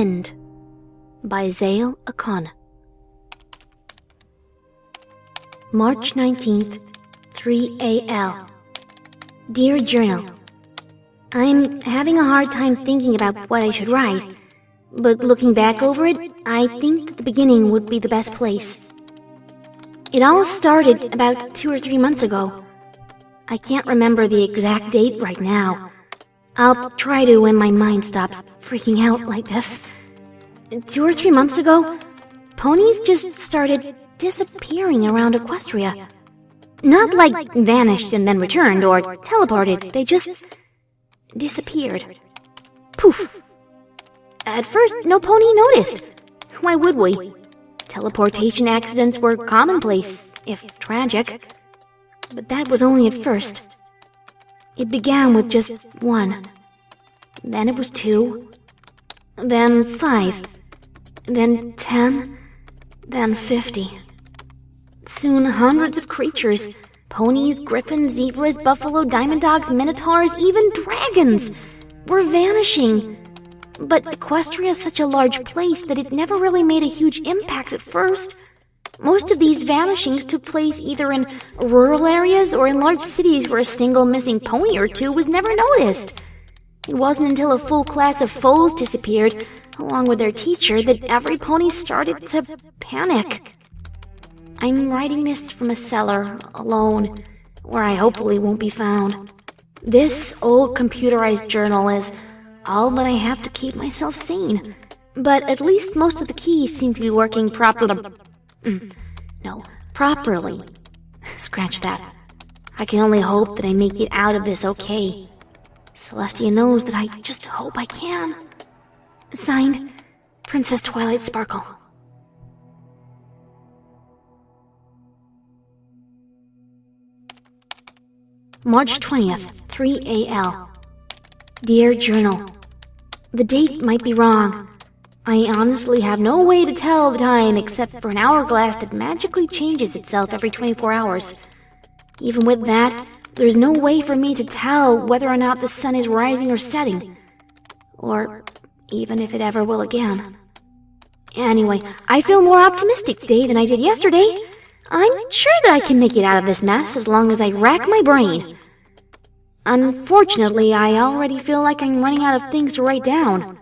Wind by Zale Akon. March 19th, 3 AL. Dear Journal, I'm having a hard time thinking about what I should write, but looking back over it, I think that the beginning would be the best place. It all started about 2 or 3 months ago. I can't remember the exact date right now. I'll try to when my mind stops freaking out like this. 2 or 3 months ago, ponies just started disappearing around Equestria. Not like vanished and then returned or teleported, they just disappeared. Poof. At first, no pony noticed. Why would we? Teleportation accidents were commonplace, if tragic. But that was only at first. It began with just 1. Then it was 2. Then 5. Then 10. Then 50. Soon hundreds of creatures. Ponies, griffins, zebras, buffalo, diamond dogs, minotaurs, even dragons were vanishing. But Equestria is such a large place that it never really made a huge impact at first. Most of these vanishings took place either in rural areas or in large cities where a single missing pony or two was never noticed. It wasn't until a full class of foals disappeared, along with their teacher, that every pony started to panic. I'm writing this from a cellar, alone, where I hopefully won't be found. This old computerized journal is all that I have to keep myself sane. But at least most of the keys seem to be working properly. Scratch that. I can only hope that I make it out of this okay. Celestia knows that I just hope I can. Signed, Princess Twilight Sparkle. March 20th, 3 AL. Dear Journal, the date might be wrong. I honestly have no way to tell the time except for an hourglass that magically changes itself every 24 hours. Even with that, there's no way for me to tell whether or not the sun is rising or setting. Or even if it ever will again. Anyway, I feel more optimistic today than I did yesterday. I'm sure that I can make it out of this mess as long as I rack my brain. Unfortunately, I already feel like I'm running out of things to write down.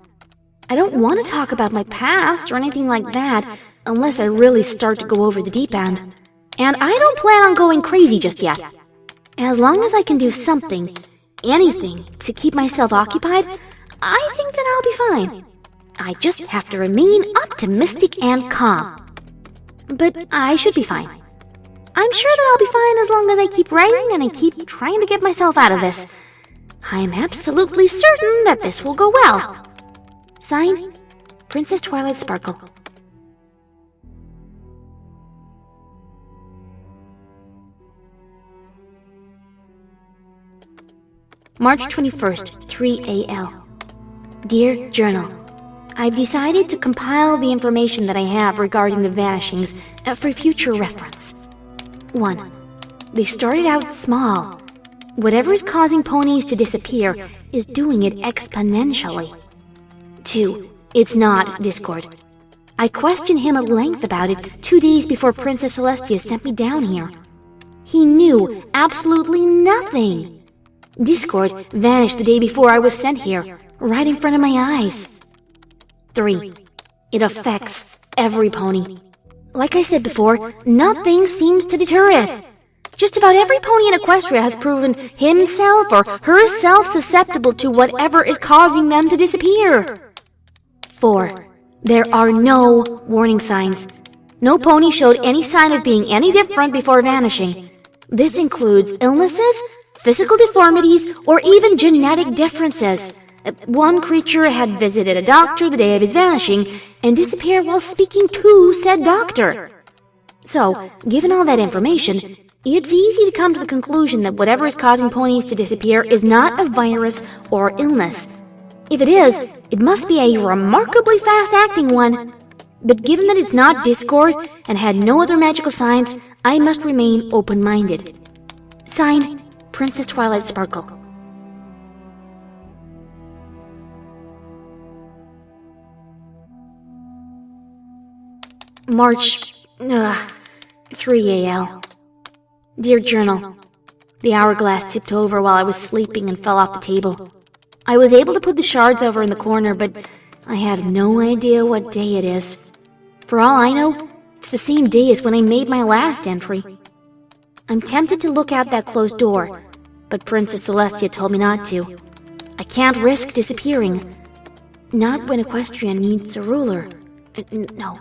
I don't want to talk about my past or anything like that unless I really start to go over the deep end. And I don't plan on going crazy just yet. As long as I can do something, anything, to keep myself occupied, I think that I'll be fine. I just have to remain optimistic and calm. But I should be fine. I'm sure that I'll be fine as long as I keep writing and I keep trying to get myself out of this. I am absolutely certain that this will go well. Signed, Princess Twilight Sparkle. March 21st, 3 AL. Dear Journal, I've decided to compile the information that I have regarding the vanishings for future reference. 1. They started out small. Whatever is causing ponies to disappear is doing it exponentially. 2. It's not Discord. I questioned him at length about it 2 days before Princess Celestia sent me down here. He knew absolutely nothing. Discord vanished the day before I was sent here, right in front of my eyes. 3. It affects every pony. Like I said before, nothing seems to deter it. Just about every pony in Equestria has proven himself or herself susceptible to whatever is causing them to disappear. 4. There are no warning signs. No pony showed any sign of being any different before vanishing. This includes illnesses, physical deformities, or even genetic differences. One creature had visited a doctor the day of his vanishing and disappeared while speaking to said doctor. So, given all that information, it's easy to come to the conclusion that whatever is causing ponies to disappear is not a virus or illness. If it is, it must be a remarkably fast-acting one. But given that it's not Discord and had no other magical signs, I must remain open-minded. Signed, Princess Twilight Sparkle. March 3 AL. Dear Journal, the hourglass tipped over while I was sleeping and fell off the table. I was able to put the shards over in the corner, but I had no idea what day it is. For all I know, it's the same day as when I made my last entry. I'm tempted to look out that closed door, but Princess Celestia told me not to. I can't risk disappearing. Not when Equestria needs a ruler. No.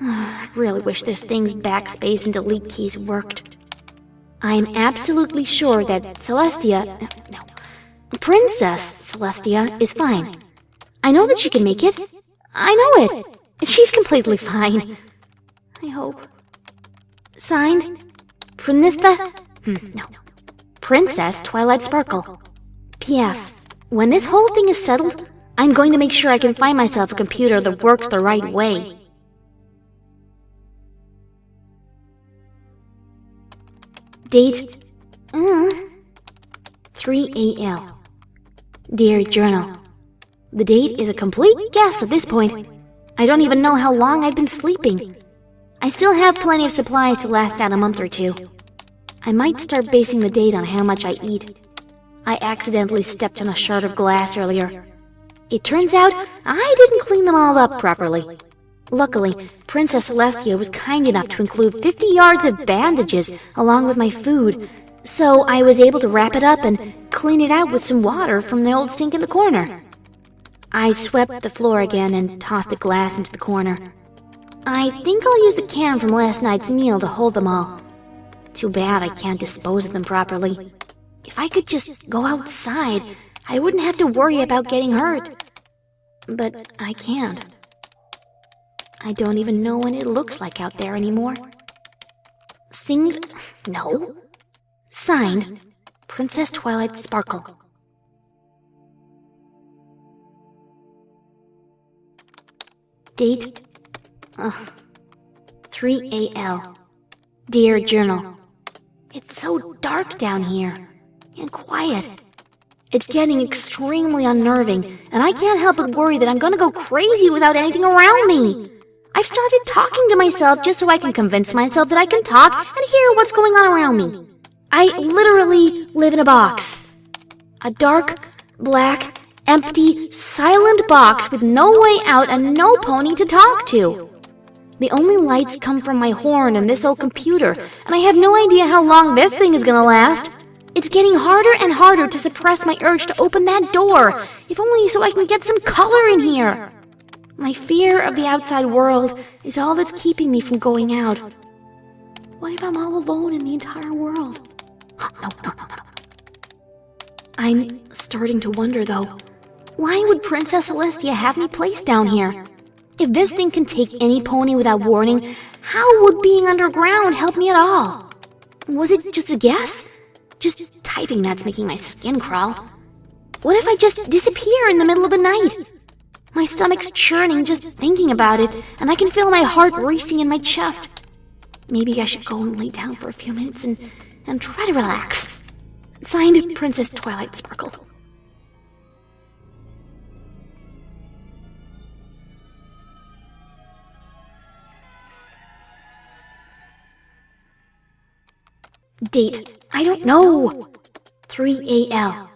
I really wish this thing's backspace and delete keys worked. I'm absolutely sure that Princess Celestia is fine. I know that she can make it. I know it. She's completely fine. I hope. Signed, Princess Twilight Sparkle. P.S. When this whole thing is settled, I'm going to make sure I can find myself a computer that works the right way. Date 3 AL. Dear Journal, the date is a complete guess at this point. I don't even know how long I've been sleeping. I still have plenty of supplies to last out a month or two. I might start basing the date on how much I eat. I accidentally stepped on a shard of glass earlier. It turns out I didn't clean them all up properly. Luckily, Princess Celestia was kind enough to include 50 yards of bandages along with my food, so I was able to wrap it up and clean it out with some water from the old sink in the corner. I swept the floor again and tossed the glass into the corner. I think I'll use the can from last night's meal to hold them all. Too bad I can't dispose of them properly. If I could just go outside, I wouldn't have to worry about getting hurt. But I can't. I don't even know what it looks like out there anymore. Signed, Princess Twilight Sparkle. Date 3 AL. Dear Journal, it's so dark down here and quiet. It's getting extremely unnerving, and I can't help but worry that I'm gonna go crazy without anything around me. I've started talking to myself just so I can convince myself that I can talk and hear what's going on around me. I literally live in a box. A dark, black, empty, silent box with no way out and no pony to talk to. The only lights come from my horn and this old computer, and I have no idea how long this thing is gonna last. It's getting harder and harder to suppress my urge to open that door, if only so I can get some color in here. My fear of the outside world is all that's keeping me from going out. What if I'm all alone in the entire world? No. I'm starting to wonder, though. Why would Princess Celestia have me placed down here? If this thing can take any pony without warning, how would being underground help me at all? Was it just a guess? Just typing that's making my skin crawl. What if I just disappear in the middle of the night? My stomach's churning just thinking about it, and I can feel my heart racing in my chest. Maybe I should go and lay down for a few minutes and try to relax. Signed, Princess Twilight Sparkle. Date, I don't know. 3 AL.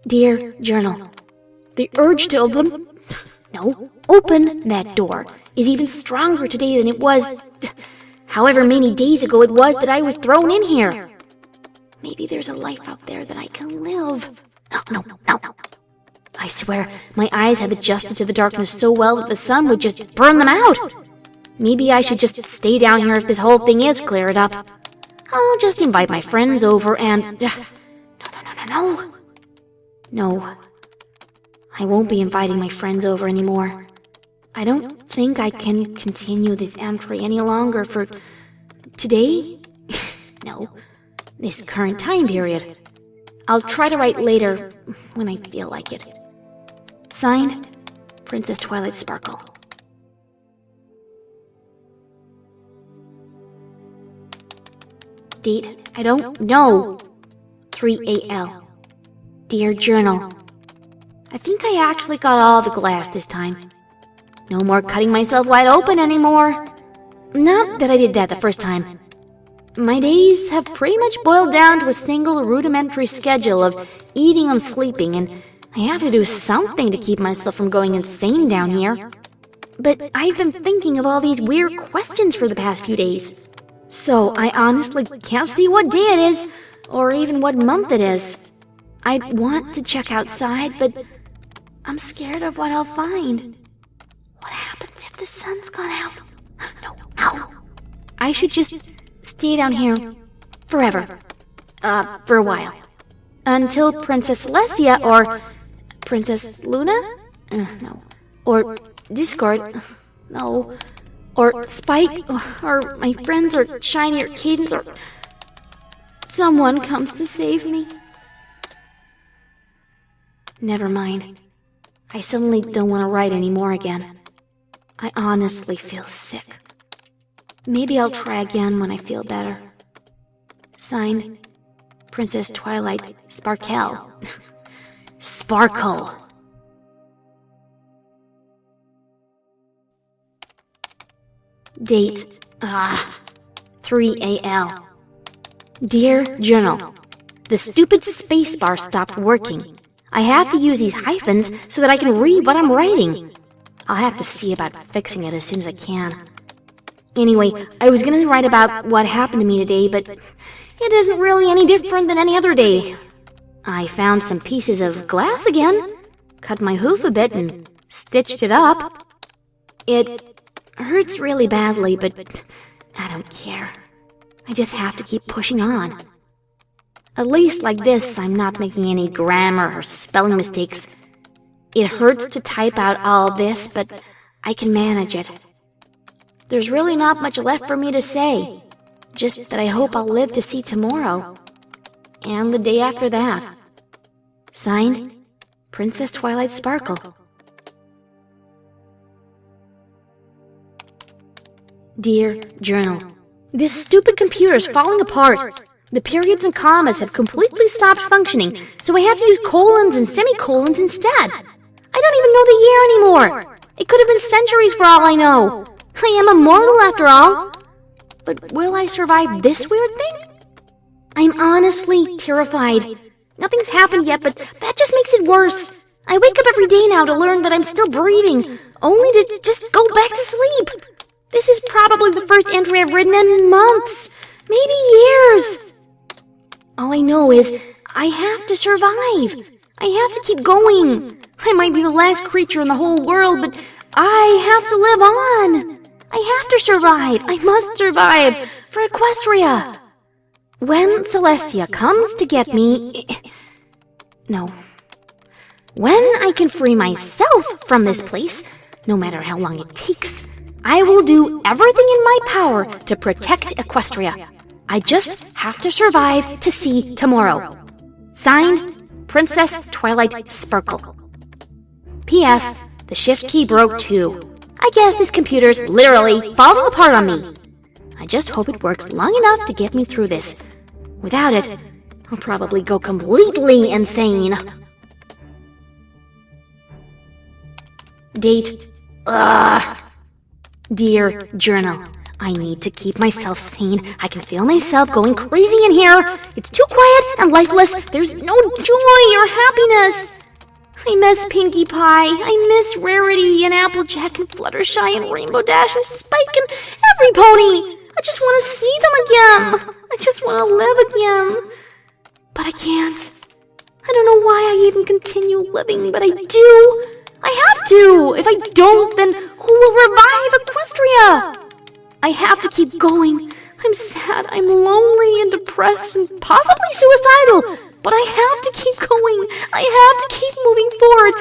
Dear Journal, the urge to open that door is even stronger today than it was however many days ago it was that I was thrown in here. Maybe there's a life out there that I can live. No. I swear, my eyes have adjusted to the darkness so well that the sun would just burn them out. Maybe I should just stay down here if this whole thing is cleared up. I'll just invite my friends over and... No. I won't be inviting my friends over anymore. I don't think I can continue this entry any longer for... today? No. This current time period. I'll try to write later when I feel like it. Signed, Princess Twilight Sparkle. Date, I don't know. 3 AL. Dear Journal, I think I actually got all the glass this time. No more cutting myself wide open anymore. Not that I did that the first time. My days have pretty much boiled down to a single rudimentary schedule of eating and sleeping, and I have to do something to keep myself from going insane down here. But I've been thinking of all these weird questions for the past few days. So I honestly can't see what day it is, or even what month it is. I want to check outside, but I'm scared of what I'll find. What happens if the sun's gone out? No. I should just stay down here forever. For a while. Until Princess Celestia or Princess Luna? No. Or Discord? No. Or Spike? Or my friends? Or Shiny? Or Cadence? Or someone comes to save me? Never mind. I suddenly don't want to write anymore again. I honestly feel sick. Maybe I'll try again when I feel better. Signed, Princess Twilight Sparkle. Sparkle. Date, 3 AL. Dear Journal, the stupid spacebar stopped working. I have to use these hyphens so that I can read what I'm writing. I'll have to see about fixing it as soon as I can. Anyway, I was gonna write about what happened to me today, but it isn't really any different than any other day. I found some pieces of glass again, cut my hoof a bit and stitched it up. It hurts really badly, but I don't care. I just have to keep pushing on. At least like this, I'm not making any grammar or spelling mistakes. It hurts to type out all this, but I can manage it. There's really not much left for me to say, just that I hope I'll live to see tomorrow, and the day after that. Signed, Princess Twilight Sparkle. Dear Journal, this stupid computer's falling apart. The periods and commas have completely stopped functioning, so I have to use colons and semicolons instead. I don't even know the year anymore. It could have been centuries for all I know. I am immortal after all. But will I survive this weird thing? I'm honestly terrified. Nothing's happened yet, but that just makes it worse. I wake up every day now to learn that I'm still breathing, only to just go back to sleep. This is probably the first entry I've written in months, maybe years. All I know is I have to survive. I have to keep going. I might be the last creature in the whole world, but I have to live on. I have to survive. I must survive for Equestria. When Celestia comes to get me... No. When I can free myself from this place, no matter how long it takes, I will do everything in my power to protect Equestria. I just have to survive to see tomorrow. Signed, Princess Twilight Sparkle. P.S. The shift key broke too. I guess this computer's literally falling apart on me. I just hope it works long enough to get me through this. Without it, I'll probably go completely insane. Date. Dear Journal, I need to keep myself sane. I can feel myself going crazy in here. It's too quiet and lifeless. There's no joy or happiness. I miss Pinkie Pie. I miss Rarity and Applejack and Fluttershy and Rainbow Dash and Spike and every pony. I just want to see them again. I just want to live again. But I can't. I don't know why I even continue living, but I do. I have to. If I don't, then who will revive Equestria? I have to keep going. I'm sad, I'm lonely and depressed and possibly suicidal. But I have to keep going. I have to keep moving forward.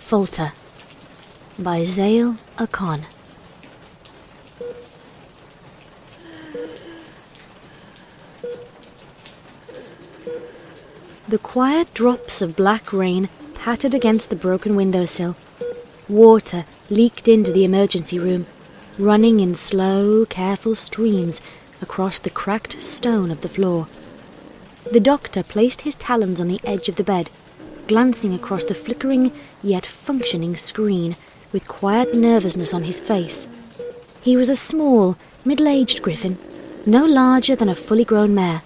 Folta by Zale Akon. The quiet drops of black rain pattered against the broken windowsill. Water leaked into the emergency room, running in slow, careful streams across the cracked stone of the floor. The doctor placed his talons on the edge of the bed, glancing across the flickering yet functioning screen with quiet nervousness on his face. He was a small, middle-aged griffin, no larger than a fully grown mare,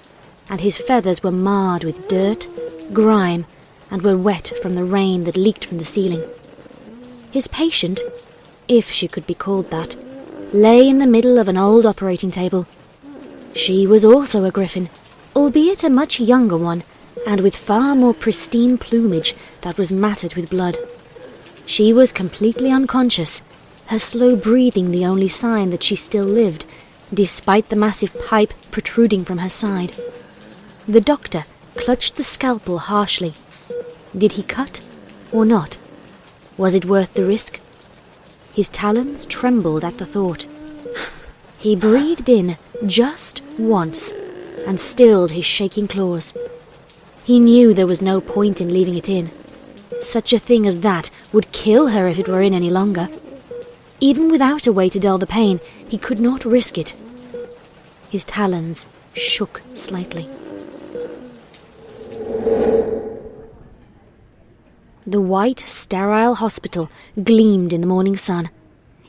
and his feathers were marred with dirt, grime, and were wet from the rain that leaked from the ceiling. His patient, if she could be called that, lay in the middle of an old operating table. She was also a griffin, albeit a much younger one, and with far more pristine plumage that was matted with blood. She was completely unconscious, her slow breathing the only sign that she still lived, despite the massive pipe protruding from her side. The doctor clutched the scalpel harshly. Did he cut or not? Was it worth the risk? His talons trembled at the thought. He breathed in just once and stilled his shaking claws. He knew there was no point in leaving it in. Such a thing as that would kill her if it were in any longer. Even without a way to dull the pain, he could not risk it. His talons shook slightly. The white, sterile hospital gleamed in the morning sun.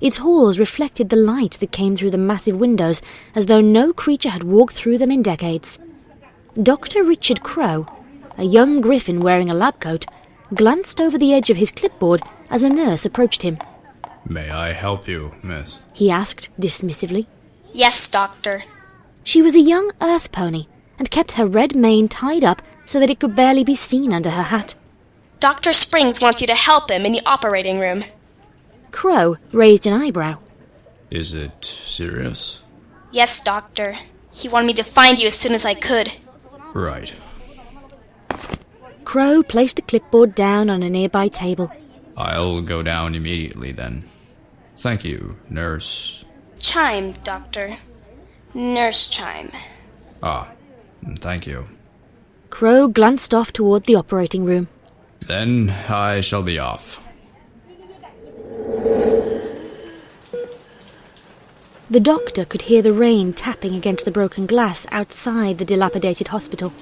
Its halls reflected the light that came through the massive windows as though no creature had walked through them in decades. Dr. Richard Crow, a young griffin wearing a lab coat, glanced over the edge of his clipboard as a nurse approached him. "May I help you, miss?" he asked dismissively. "Yes, doctor." She was a young earth pony and kept her red mane tied up so that it could barely be seen under her hat. Dr. Springs wants you to help him in the operating room. Crow raised an eyebrow. "Is it serious?" Yes, doctor. He wanted me to find you as soon as I could. Right. Crow placed the clipboard down on a nearby table. I'll go down immediately then. Thank you, nurse. Chime, doctor. Nurse Chime. Ah, thank you. Crow glanced off toward the operating room. Then I shall be off. The doctor could hear the rain tapping against the broken glass outside the dilapidated hospital.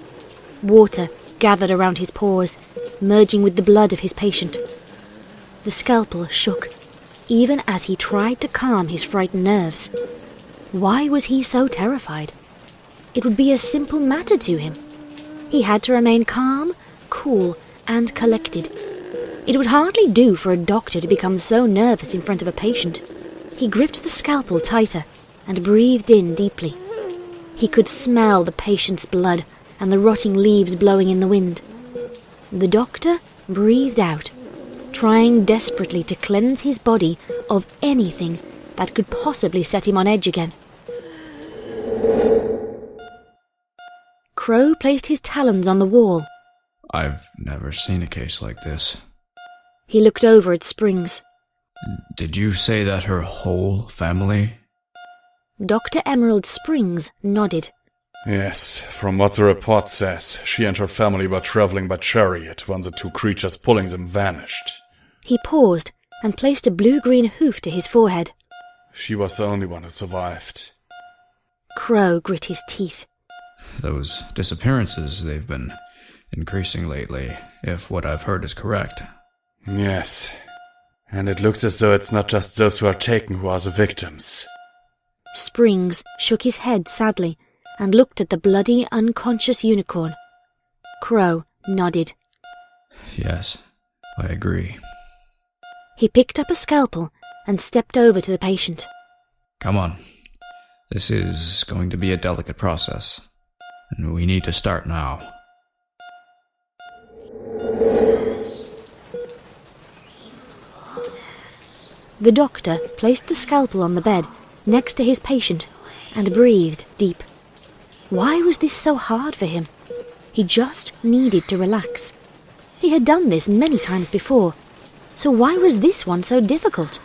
Water gathered around his pores, merging with the blood of his patient. The scalpel shook, even as he tried to calm his frightened nerves. Why was he so terrified? It would be a simple matter to him. He had to remain calm, cool, and collected. It would hardly do for a doctor to become so nervous in front of a patient. He gripped the scalpel tighter and breathed in deeply. He could smell the patient's blood and the rotting leaves blowing in the wind. The doctor breathed out, trying desperately to cleanse his body of anything that could possibly set him on edge again. Crow placed his talons on the wall. I've never seen a case like this. He looked over at Springs. Did you say that her whole family? Dr. Emerald Springs nodded. Yes, from what the report says, she and her family were traveling by chariot when the two creatures pulling them vanished. He paused and placed a blue-green hoof to his forehead. She was the only one who survived. Crow grit his teeth. Those disappearances, they've been increasing lately, if what I've heard is correct. Yes, and it looks as though it's not just those who are taken who are the victims. Springs shook his head sadly and looked at the bloody, unconscious unicorn. Crow nodded. Yes, I agree. He picked up a scalpel and stepped over to the patient. Come on. This is going to be a delicate process, and we need to start now. The doctor placed the scalpel on the bed next to his patient and breathed deep. Why was this so hard for him? He just needed to relax. He had done this many times before, so why was this one so difficult?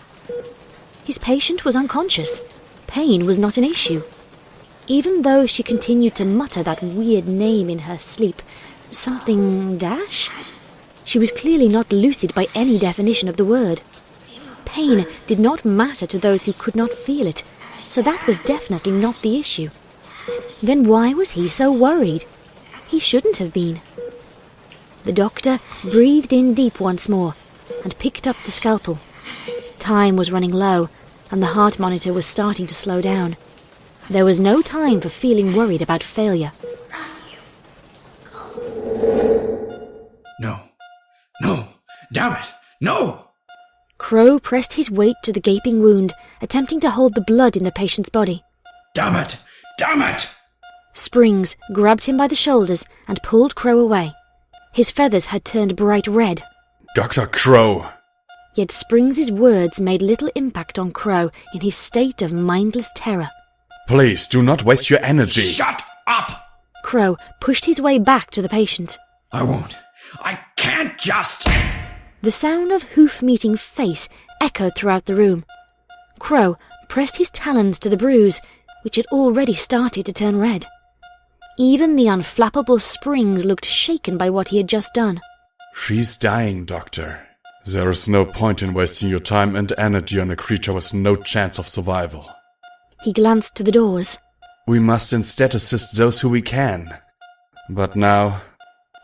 His patient was unconscious. Pain was not an issue. Even though she continued to mutter that weird name in her sleep, Something dash? She was clearly not lucid by any definition of the word. Pain did not matter to those who could not feel it, so that was definitely not the issue. Then why was he so worried? He shouldn't have been. The doctor breathed in deep once more and picked up the scalpel. Time was running low, and the heart monitor was starting to slow down. There was no time for feeling worried about failure. No! Damn it! No! Crow pressed his weight to the gaping wound, attempting to hold the blood in the patient's body. Damn it! Damn it! Springs grabbed him by the shoulders and pulled Crow away. His feathers had turned bright red. Dr. Crow! Yet Springs' words made little impact on Crow in his state of mindless terror. Please, do not waste your energy. Shut up! Crow pushed his way back to the patient. I won't. I can't just... The sound of hoof-meeting face echoed throughout the room. Crow pressed his talons to the bruise, which had already started to turn red. Even the unflappable Springs looked shaken by what he had just done. She's dying, Doctor. There is no point in wasting your time and energy on a creature with no chance of survival. He glanced to the doors. We must instead assist those who we can. But now,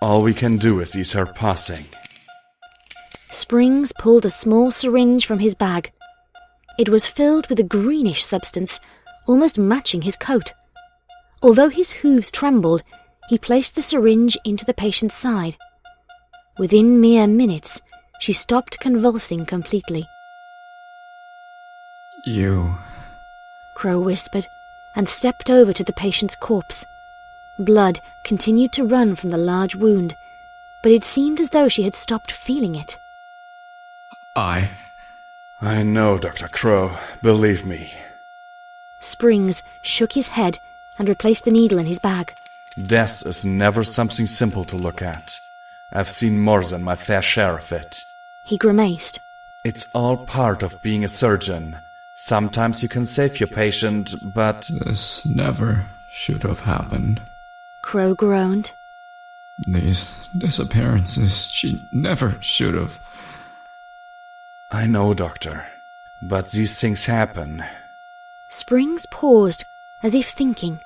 all we can do is ease her passing. Springs pulled a small syringe from his bag. It was filled with a greenish substance, almost matching his coat. Although his hooves trembled, he placed the syringe into the patient's side. Within mere minutes, she stopped convulsing completely. You... Crow whispered, and stepped over to the patient's corpse. Blood continued to run from the large wound, but it seemed as though she had stopped feeling it. I know, Dr. Crow. Believe me. Springs shook his head and replaced the needle in his bag. Death is never something simple to look at. I've seen more than my fair share of it. He grimaced. It's all part of being a surgeon. Sometimes you can save your patient, but... This never should have happened. Crow groaned. These disappearances, she never should have. I know, Doctor, but these things happen. Springs paused, as if thinking.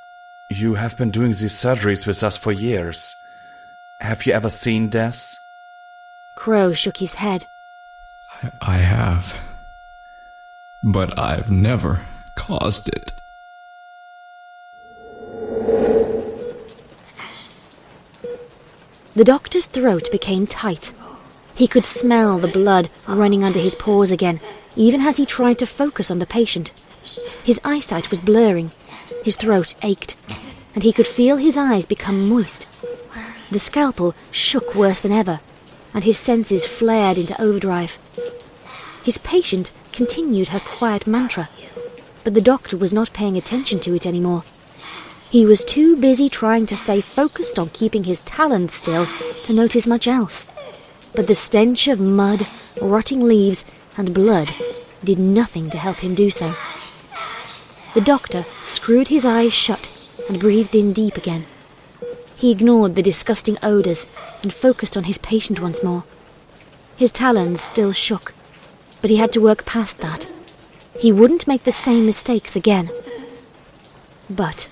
You have been doing these surgeries with us for years. Have you ever seen death? Crow shook his head. I have. But I've never caused it. The doctor's throat became tight. He could smell the blood running under his pores again, even as he tried to focus on the patient. His eyesight was blurring, his throat ached, and he could feel his eyes become moist. The scalpel shook worse than ever, and his senses flared into overdrive. His patient continued her quiet mantra, but the doctor was not paying attention to it anymore. He was too busy trying to stay focused on keeping his talons still to notice much else. But the stench of mud, rotting leaves, and blood did nothing to help him do so. The doctor screwed his eyes shut and breathed in deep again. He ignored the disgusting odours and focused on his patient once more. His talons still shook, but he had to work past that. He wouldn't make the same mistakes again. But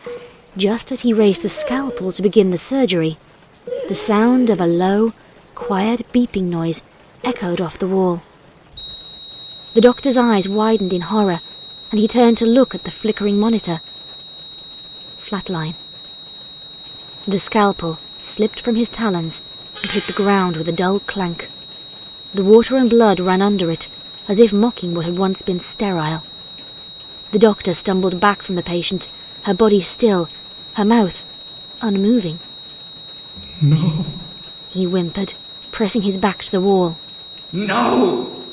just as he raised the scalpel to begin the surgery, the sound of a low, quiet beeping noise echoed off the wall. The doctor's eyes widened in horror, and he turned to look at the flickering monitor. Flatline. The scalpel slipped from his talons and hit the ground with a dull clank. The water and blood ran under it, as if mocking what had once been sterile. The doctor stumbled back from the patient, her body still, her mouth unmoving. No. He whimpered, pressing his back to the wall. No!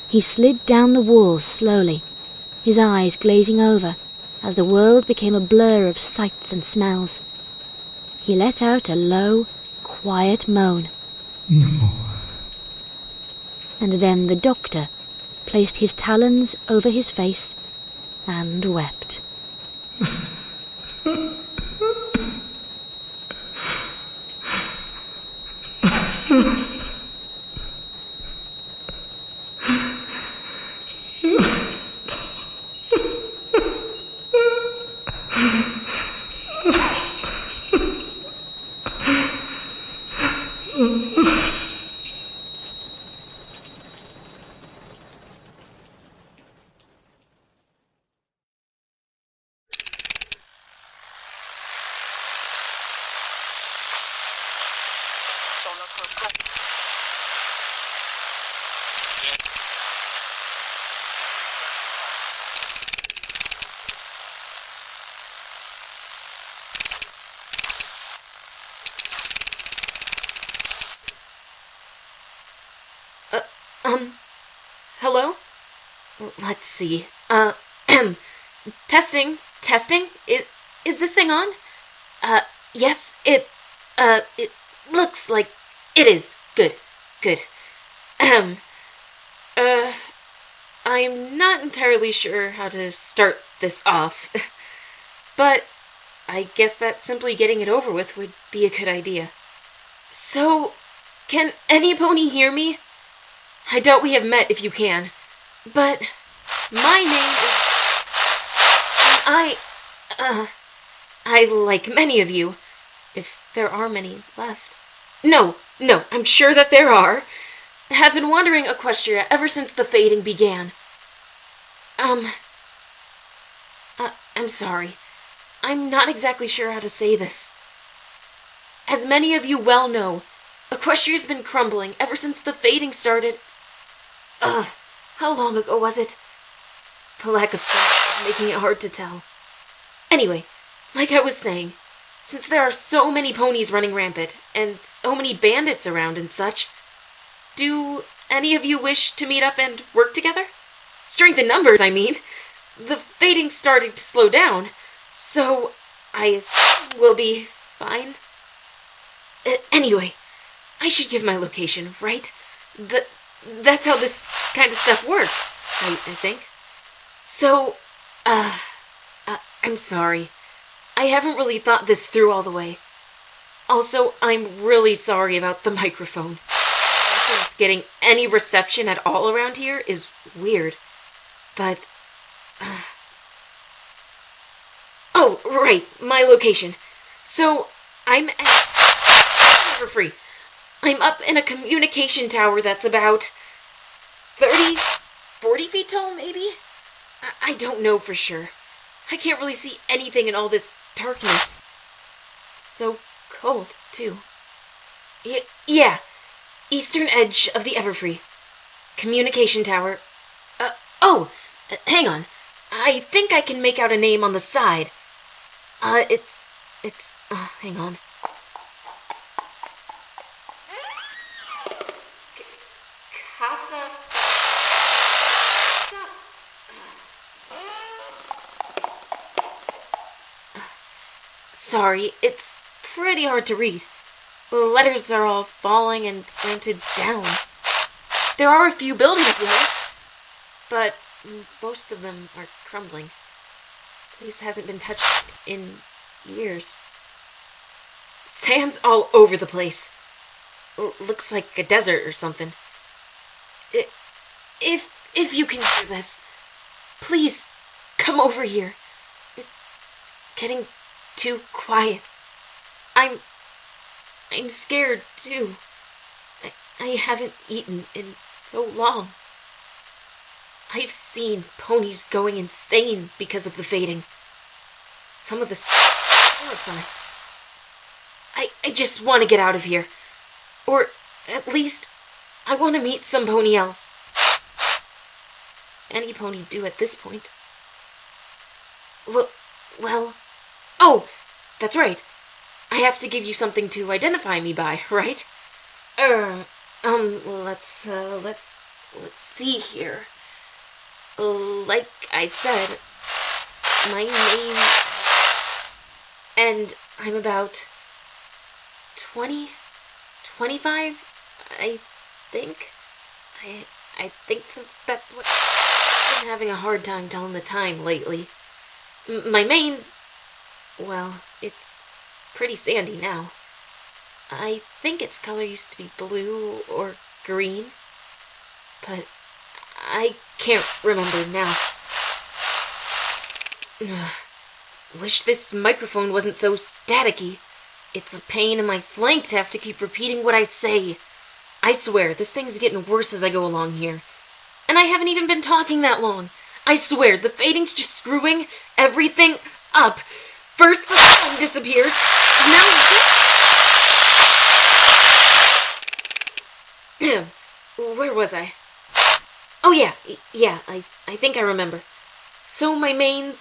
He slid down the wall slowly, his eyes glazing over as the world became a blur of sights and smells. He let out a low, quiet moan. No. And then the doctor placed his talons over his face and wept. Hello? Let's see. Testing? Is this thing on? Yes, it looks like it is. Good. I'm not entirely sure how to start this off, but I guess that simply getting it over with would be a good idea. So, can any pony hear me? I doubt we have met if you can, but my name is... I like many of you, if there are many left. No, I'm sure that there are. Have been wandering Equestria ever since the fading began. I'm sorry. I'm not exactly sure how to say this. As many of you well know, Equestria's been crumbling ever since the fading started. How long ago was it? The lack of sense is making it hard to tell. Anyway, like I was saying, since there are so many ponies running rampant, and so many bandits around and such, do any of you wish to meet up and work together? Strength in numbers, I mean. The fading started to slow down, so I will be fine. Anyway, I should give my location, right? That's how this kind of stuff works, I think. So, I'm sorry. I haven't really thought this through all the way. Also, I'm really sorry about the microphone. Getting any reception at all around here is weird. But, oh, right, my location. So, I'm for free. I'm up in a communication tower that's about 40 feet tall, maybe? I don't know for sure. I can't really see anything in all this darkness. So cold, too. Yeah. Eastern edge of the Everfree. Communication tower. Hang on. I think I can make out a name on the side. Hang on. Sorry, it's pretty hard to read. The letters are all falling and slanted down. There are a few buildings here, but most of them are crumbling. The place hasn't been touched in years. Sand's all over the place. Looks like a desert or something. If you can hear this, please come over here. It's getting too quiet. I'm scared, too. I haven't eaten in so long. I've seen ponies going insane because of the fading. Some of the stuff is horrifying. I just want to get out of here. Or, at least, I want to meet some pony else. Any pony do at this point. Well... Oh, that's right. I have to give you something to identify me by, right? Let's see here. Like I said, my name, and I'm about 20, 25, I think. I think that's what... I've been having a hard time telling the time lately. My mane's... Well, it's pretty sandy now. I think its color used to be blue or green, but I can't remember now. Wish this microphone wasn't so staticky. It's a pain in my flank to have to keep repeating what I say. I swear, this thing's getting worse as I go along here. And I haven't even been talking that long. I swear, the fading's just screwing everything up. First the sun disappears, now this... Where was I? Oh yeah, I think I remember. So my mains...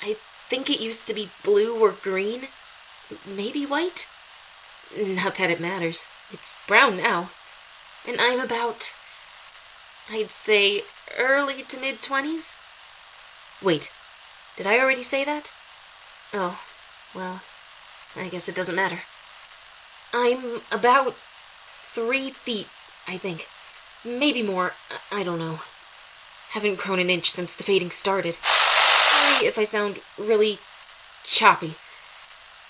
I think it used to be blue or green. Maybe white? Not that it matters. It's brown now. And I'm about... I'd say early to mid-20s? Wait, did I already say that? Oh, well, I guess it doesn't matter. I'm about 3 feet, I think. Maybe more, I don't know. Haven't grown an inch since the fading started. Sorry if I sound really choppy.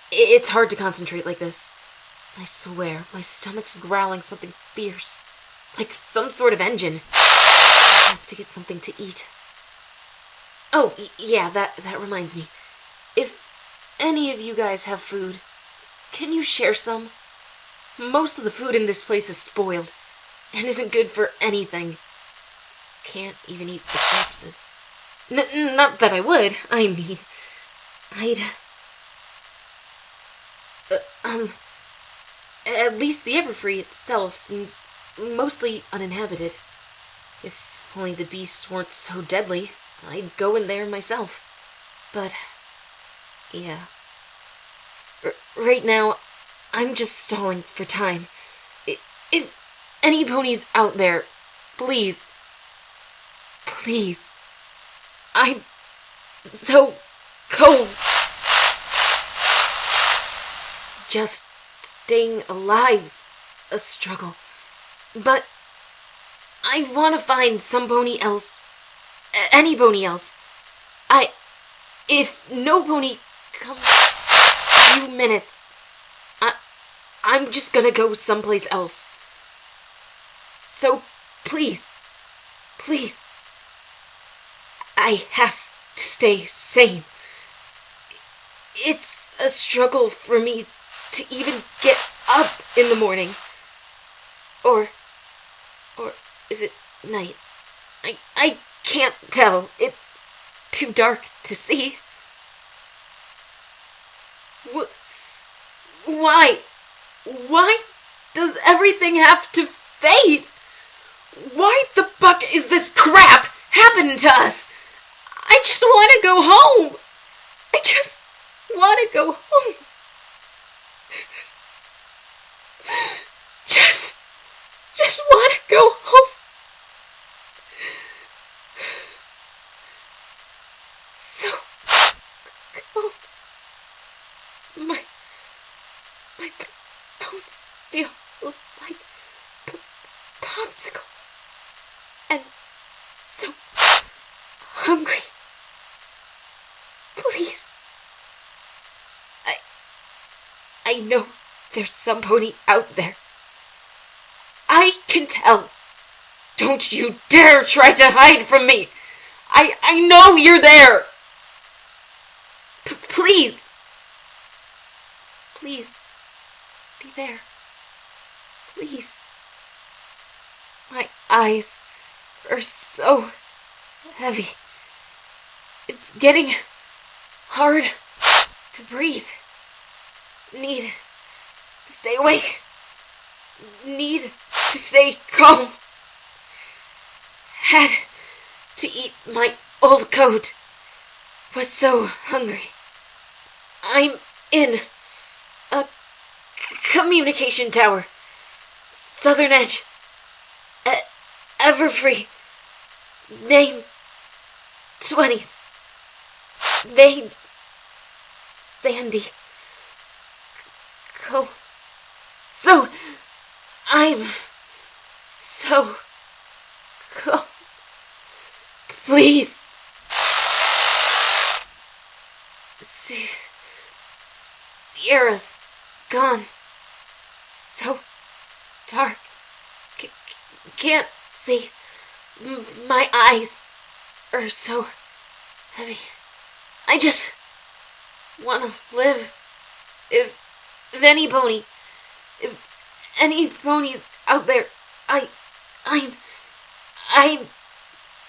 It's hard to concentrate like this. I swear, my stomach's growling something fierce. Like some sort of engine. I have to get something to eat. Oh, yeah, that reminds me. If any of you guys have food, can you share some? Most of the food in this place is spoiled, and isn't good for anything. Can't even eat the corpses. Not that I would, I mean, I'd... at least the Everfree itself seems mostly uninhabited. If only the beasts weren't so deadly, I'd go in there myself. But, yeah. Right now, I'm just stalling for time. If any ponies out there, please, I'm so cold. Just staying alive's a struggle. But I want to find some pony else. Any pony else. If no pony comes in a few minutes, I'm just gonna go someplace else. So please, I have to stay sane. It's a struggle for me to even get up in the morning. Or is it night? I can't tell. It's too dark to see. Why? Why does everything have to fade? Why the fuck is this crap happening to us? I just want to go home. I just want to go home. Just want to go home. So cold. My bones feel like popsicles. And so hungry. Please. I know there's some pony out there. I can tell. Don't you dare try to hide from me. I know you're there. Please. Please. Be there. Please. My eyes are so heavy. It's getting hard to breathe. Need to stay awake. Need to stay calm. Had to eat my old coat. Was so hungry. I'm in a communication tower. Southern Edge. Everfree. Names. 20s. Names. Sandy. Cold. So, I'm so cold. Please. Sierra's gone. so dark. Can't see. My eyes are so heavy. I just want to live. If any pony's out there, I'm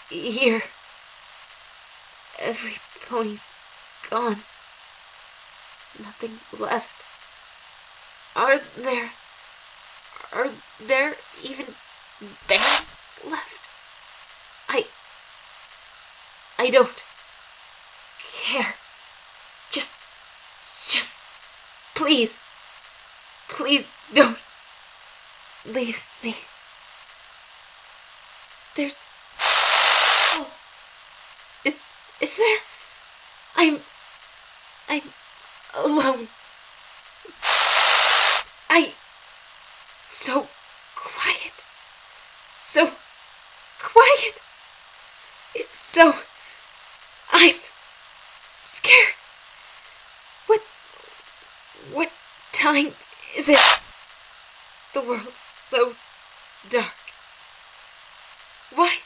here. Every pony's gone. Nothing left. Are there even bands left? I don't care. Just please don't leave me. There's... Oh. Is there? I'm alone. So quiet. So quiet. It's so... I'm scared. What time is it? The world's so dark. Why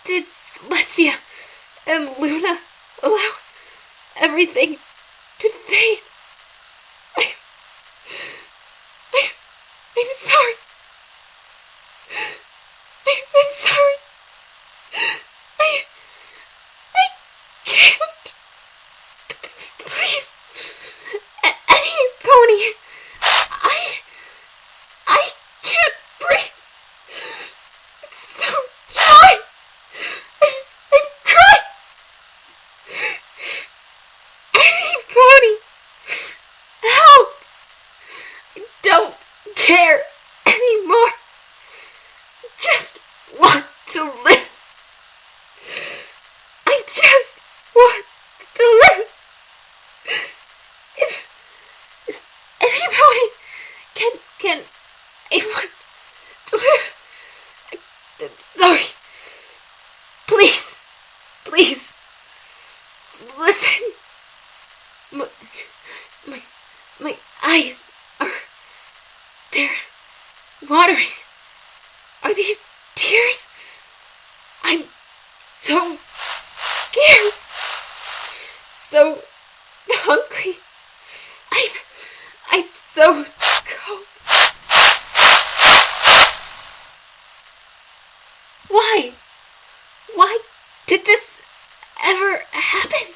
did Celestia and Luna allow everything to fade? I'm sorry. I'm sorry. I can't. Please. Any pony. I can't breathe. It's so dry. I'm crying. Any pony. Help. I don't care anymore. I just want to live. I just want to live. If anybody can, I want to live. I'm sorry. Please, listen. My eyes are, they're watering. Are these tears? I'm so scared. So hungry. I'm so cold. Why did this ever happen?